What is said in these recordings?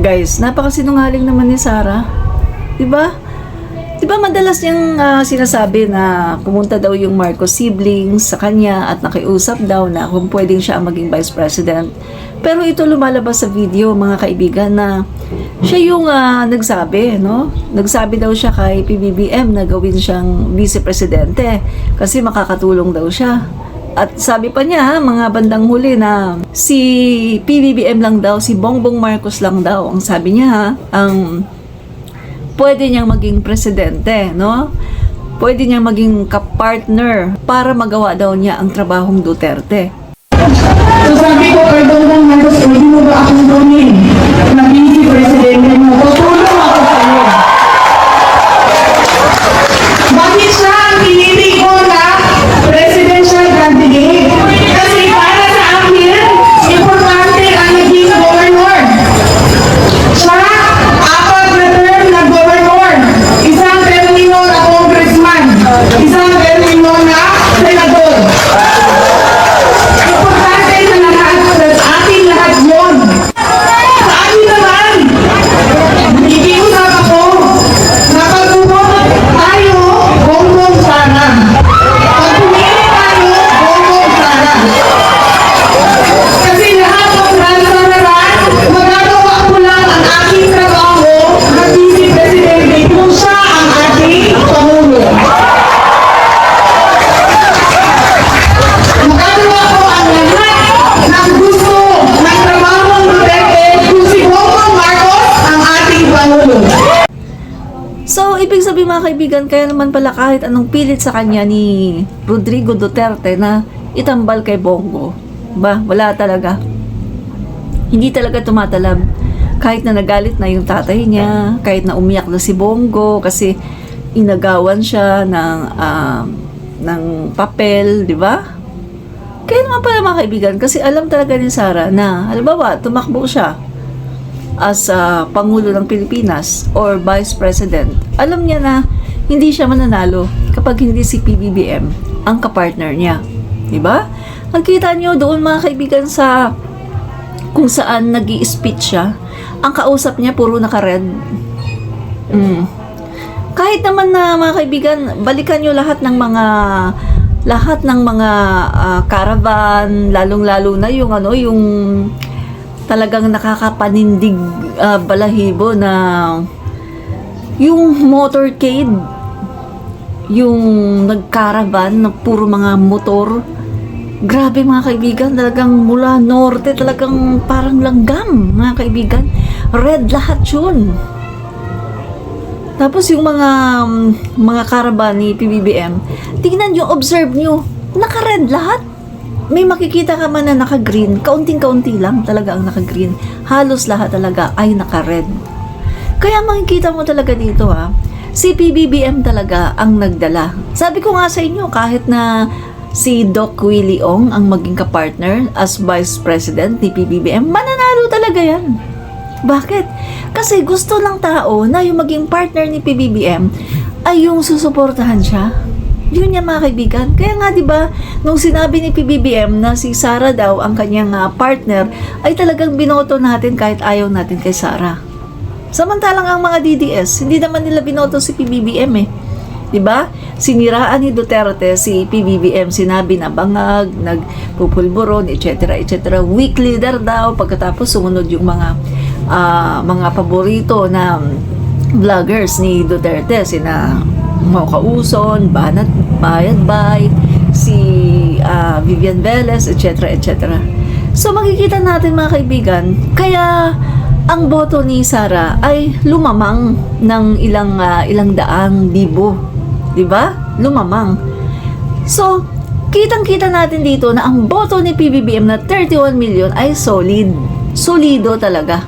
Guys, napakasinungaling naman ni Sara. 'Di ba? 'Di ba madalas niyang sinasabi na pumunta daw yung Marcos siblings sa kanya at nakiusap daw na kung pwedeng siya ang maging vice president. Pero ito lumalabas sa video, mga kaibigan, na siya yung nagsabi, no? Nagsabi daw siya kay PBBM na gawin siyang vice-presidente kasi makakatulong daw siya. At sabi pa niya, mga bandang huli, na si PBBM lang daw, si Bongbong Marcos lang daw, ang sabi niya, ang pwede niyang maging presidente, no? Pwede niyang maging kapartner para magawa daw niya ang trabahong Duterte. So sabi ko, Bongbong Marcos, pwede mo ba akong gawin na vice-presidente mo? Tutulong ako sa iyo. Bakit siya ang pinili ko na presidential candidate? Kasi para sa akin, importante ang naging governor. Siya, 4 na term na governor. Isang termino na congressman. Isang termino na senador. Importante na lahat sa ating lahat yun. Sa akin naman, nakikiusap ako na pag-umunod tayo, Bongbong Sara. Pag pumili tayo, Bongbong Sara. Kasi lahat ng transparan, magagawa ko lang ang aking trabaho na vice-presidente kung siya ang ating Pangulo. Magagawa ko ang lahat ng gusto ng trabahong Duterte kung si Bongbong Marcos ang ating Pangulo. So, ibig sabihin, mga kaibigan, kaya naman pala kahit anong pilit sa kanya ni Rodrigo Duterte na itambal kay Bongo, ba, wala talaga. Hindi talaga tumatalab. Kahit na nagalit na yung tatay niya, kahit na umiyak na si Bongo kasi inagawan siya ng papel, di ba? Kaya naman pala, mga kaibigan, kasi alam talaga ni Sara na, halimbawa, tumakbo siya as Pangulo ng Pilipinas or Vice President, alam niya na hindi siya mananalo kapag hindi si PBBM ang kapartner niya. Diba? Nakita niyo doon, mga kaibigan, sa kung saan nag-i-speech siya, ang kausap niya puro naka-red. Kahit naman na, mga kaibigan, balikan niyo lahat ng mga caravan, lalong-lalo na yung yung talagang nakakapanindig balahibo na yung motorcade, yung nagcaravan na puro mga motor. Grabe, mga kaibigan, talagang mula norte, talagang parang langgam, mga kaibigan. Red lahat yun. Tapos yung mga caravan ni PBBM, tingnan nyo, observe nyo, naka-red lahat. May makikita ka man na naka-green, kaunting-kaunti lang talaga ang naka-green. Halos lahat talaga ay naka-red. Kaya makikita mo talaga dito, si PBBM talaga ang nagdala. Sabi ko nga sa inyo, kahit na si Doc Willie Ong ang maging kapartner as Vice President ni PBBM, mananalo talaga yan. Bakit? Kasi gusto ng tao na yung maging partner ni PBBM ay yung susuportahan siya. Yun yan, mga kaibigan. Kaya nga, di ba, nung sinabi ni PBBM na si Sara daw ang kanyang partner, ay talagang binoto natin kahit ayaw natin kay Sara. Samantalang ang mga DDS, hindi naman nila binoto si PBBM eh. Di ba? Siniraan ni Duterte si PBBM, sinabi na bangag, nagpupulburon, etc. etc. Weak leader daw. Pagkatapos sumunod yung mga paborito na vloggers ni Duterte, sina Maucauson, Bayadbay, si Vivian Velez, etc. etc. So makikita natin, mga kaibigan, kaya ang boto ni Sara ay lumamang ng ilang daang libo, 'di ba? Lumamang. So kitang-kita natin dito na ang boto ni PBBM na 31 million ay solido talaga,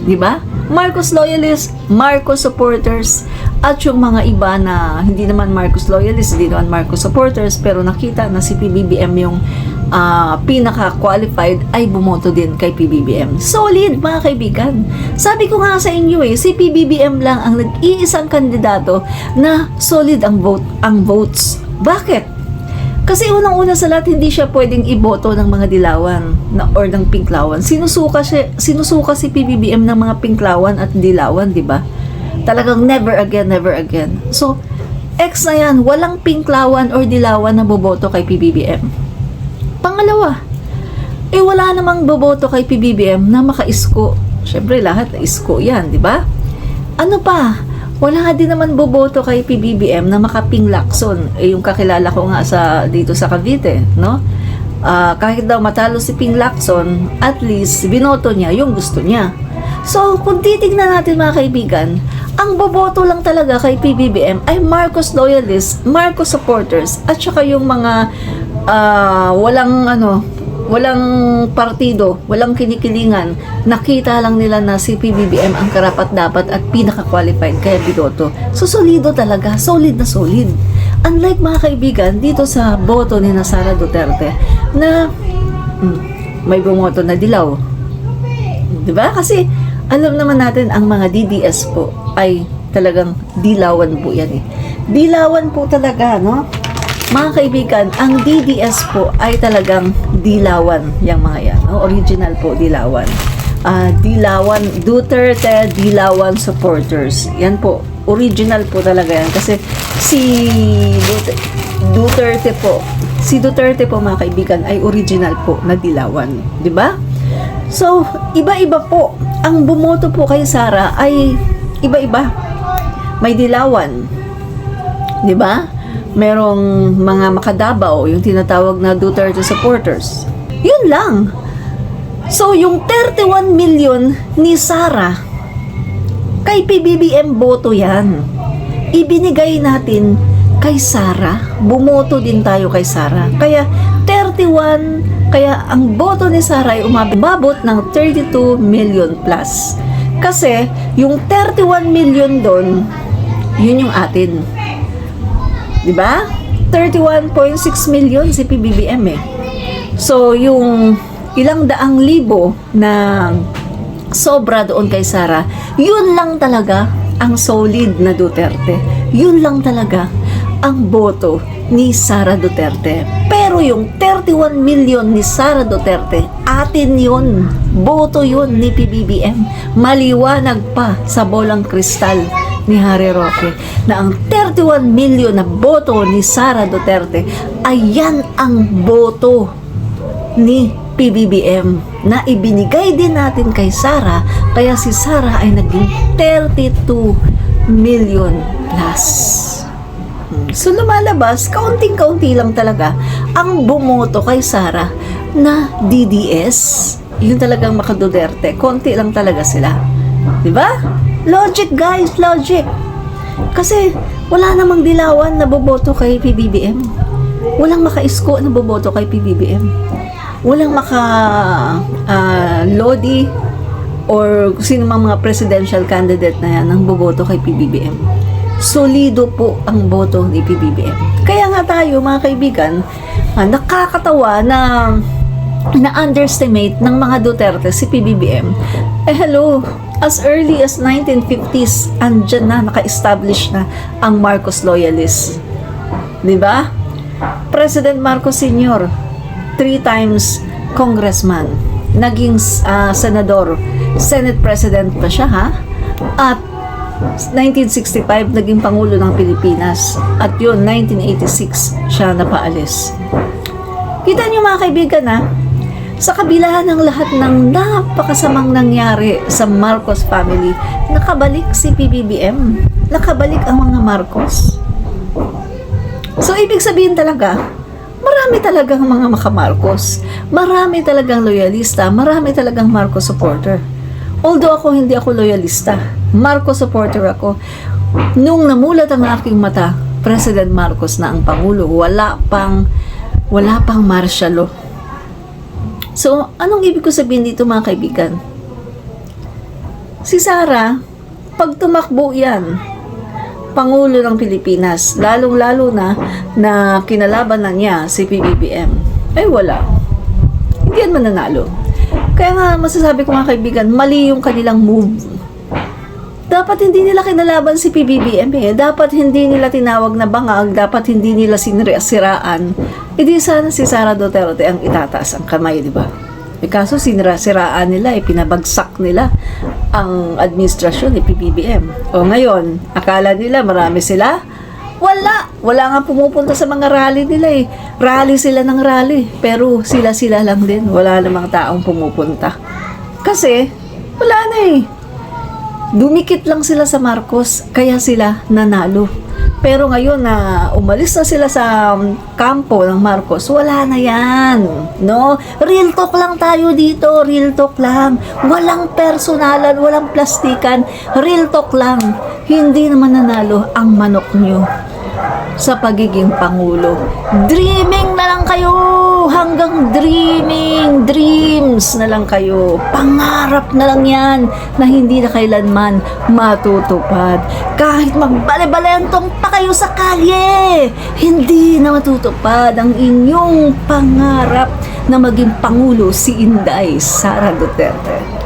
'di ba? Marcos loyalists, Marcos supporters, at yung mga iba na hindi naman Marcos loyalists, hindi naman Marcos supporters, pero nakita na si PBBM yung pinaka-qualified, ay bumoto din kay PBBM. Solid, mga kaibigan. Sabi ko nga sa inyo si PBBM lang ang nag-iisang kandidato na solid ang votes. Bakit? Kasi unang-una sa lahat, hindi siya pwedeng iboto ng mga dilawan or ng pinklawan. Sinusuka si PBBM ng mga pinklawan at dilawan, di ba? Talagang never again, never again. So, X na yan, walang pinklawan or dilawan na boboto kay PBBM. Pangalawa, wala namang boboto kay PBBM na maka-isko. Siyempre, lahat na isko yan, di ba? Ano pa? Wala din naman boboto kay PBBM na makaping Lacson. Yung kakilala ko nga dito sa Cavite, no? Kahit daw matalo si Ping Lacson, at least binoto niya yung gusto niya. So, kung titignan natin mga kaibigan, ang boboto lang talaga kay PBBM ay Marcos loyalists, Marcos supporters, at saka yung mga walang partido, walang kinikilingan, nakita lang nila na si PBBM ang karapat-dapat at pinaka-qualified kaya binoto. So, solido talaga. Solid na solid. Unlike mga kaibigan, dito sa boto ni Sara Duterte, na may bumoto na dilaw. Diba? Kasi, alam naman natin, ang mga DDS po ay talagang dilawan po yan eh. Dilawan po talaga, no? Mga kaibigan, ang DDS po ay talagang dilawan, yung mga yan. No? Original po, dilawan. Dilawan, Duterte, dilawan supporters. Yan po, original po talaga yan. Kasi si Duterte po mga kaibigan ay original po na dilawan. Diba? So, iba-iba po. Ang bumoto po kay Sara ay iba-iba. May dilawan. Diba? Merong mga makadabaw, yung tinatawag na Duterte supporters. Yun lang. So, yung 31 million ni Sara, kay PBBM boto yan. Ibinigay natin kay Sara. Bumoto din tayo kay Sara. Kaya, 31, kaya ang boto ni Sara ay umabot ng 32 million plus. Kasi, yung 31 million doon, yun yung atin. Diba? 31.6 million si PBBM eh. So, yung ilang daang libo na sobra doon kay Sara, yun lang talaga ang solid na Duterte. Yun lang talaga ang boto ni Sara Duterte. Pero yung 31 million ni Sara Duterte, atin yun. Boto yun ni PBBM. Maliwanag pa sa bolang kristal ni Harry Roque na ang 31 million na boto ni Sara Duterte ay yan ang boto ni PBBM na ibinigay din natin kay Sara, kaya si Sara ay naging 32 million plus. So lumalabas, kaunting-kaunti lang talaga ang bumoto kay Sara na DDS. Yun talagang makaduderte. Konti lang talaga sila. Diba? Logic guys, logic. Kasi wala namang dilawan na boboto kay PBBM. Walang maka-isko na boboto kay PBBM. Walang Lodi or sino mang mga presidential candidate na yan ang boboto kay PBBM. Solido po ang boto ni PBBM. Kaya nga tayo mga kaibigan, nakakatawa na na-underestimate ng mga Duterte si PBBM. Hello, as early as 1950s, andyan na, naka-establish na ang Marcos loyalists. Diba? President Marcos Sr., 3 times congressman, naging senador, Senate President pa siya ha, at 1965 naging Pangulo ng Pilipinas, at yun 1986 siya napaalis. Kita niyo mga kaibigan ha, sa kabila ng lahat ng napakasamang nangyari sa Marcos family, nakabalik si PBBM, nakabalik ang mga Marcos. So ibig sabihin talaga, marami talagang mga maka-Marcos, marami talagang loyalista, marami talagang Marcos supporter. Although hindi ako loyalista, Marcos supporter ako. Nung namulat ang aking mata, President Marcos na ang Pangulo, wala pang martial law. So, anong ibig ko sabihin dito mga kaibigan? Si Sara, pag tumakbo yan, Pangulo ng Pilipinas, lalong-lalo na kinalaban na niya si PBBM, ay wala. Hindi yan mananalo. Kaya nga masasabi ko mga kaibigan, mali yung kanilang move. Dapat hindi nila kinalaban si PBBM eh. Dapat hindi nila tinawag na bangag. Dapat hindi nila siniraan. Hindi sana si Sara Duterte ang itataas ang kamay, di ba? Eh, kaso sinira-siraan nila, pinabagsak nila ang administrasyon ni PBBM. O ngayon, akala nila marami sila? Wala! Wala nga pumupunta sa mga rally nila eh. Rally sila ng rally. Pero sila-sila lang din. Wala namang taong pumupunta. Kasi, wala na eh. Dumikit lang sila sa Marcos, kaya sila nanalo. Pero ngayon na umalis na sila sa kampo ng Marcos, wala na yan. No? Real talk lang tayo dito. Real talk lang. Walang personalan, walang plastikan. Real talk lang. Hindi naman nanalo ang manok nyo sa pagiging pangulo. Dreaming na lang kayo. Hanggang dreaming. Dreams na lang kayo. Pangarap na lang yan na hindi na kailanman matutupad. Kahit magbale-balentong pa kayo sa kalye, hindi na matutupad ang inyong pangarap na maging pangulo si Inday Sara Duterte.